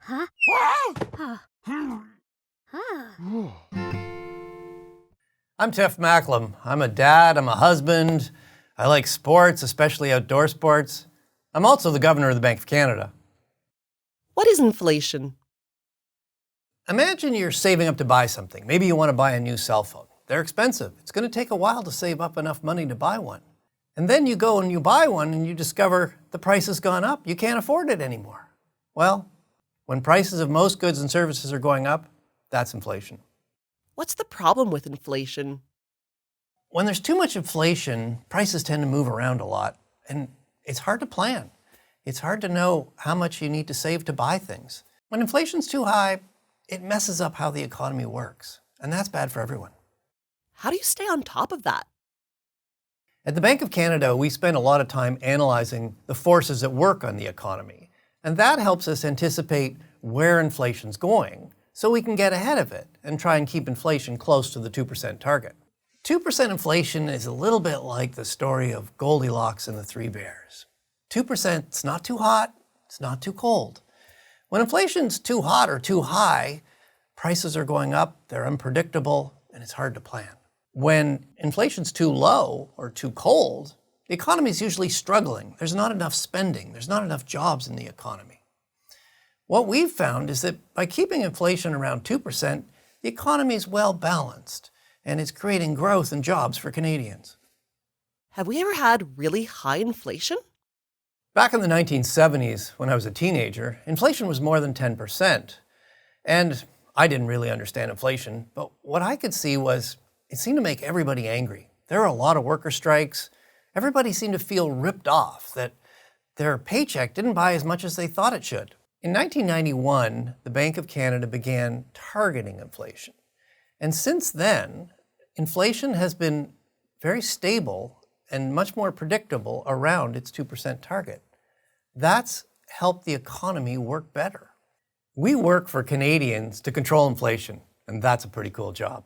Huh? Huh. Huh. I'm Tiff Macklem. I'm a dad, I'm a husband. I like sports, especially outdoor sports. I'm also the governor of the Bank of Canada. What is inflation? Imagine you're saving up to buy something. Maybe you want to buy a new cell phone. They're expensive. It's going to take a while to save up enough money to buy one. And then you go and you buy one and you discover the price has gone up. You can't afford it anymore. Well, when prices of most goods and services are going up, that's inflation. What's the problem with inflation? When there's too much inflation, prices tend to move around a lot, and it's hard to plan. It's hard to know how much you need to save to buy things. When inflation's too high, it messes up how the economy works, and that's bad for everyone. How do you stay on top of that? At the Bank of Canada, we spend a lot of time analyzing the forces that work on the economy, and that helps us anticipate where inflation's going so we can get ahead of it and try and keep inflation close to the 2% target. 2% inflation is a little bit like the story of Goldilocks and the Three Bears. 2% is not too hot, it's not too cold. When inflation's too hot or too high, prices are going up, they're unpredictable, and it's hard to plan. When inflation's too low or too cold, the economy's usually struggling. There's not enough spending, there's not enough jobs in the economy. What we've found is that by keeping inflation around 2%, the economy is well balanced, and it's creating growth and jobs for Canadians. Have we ever had really high inflation? Back in the 1970s, when I was a teenager, inflation was more than 10%. And I didn't really understand inflation, but what I could see was it seemed to make everybody angry. There were a lot of worker strikes. Everybody seemed to feel ripped off, that their paycheck didn't buy as much as they thought it should. In 1991, the Bank of Canada began targeting inflation. And since then, inflation has been very stable and much more predictable around its 2% target. That's helped the economy work better. We work for Canadians to control inflation, and that's a pretty cool job.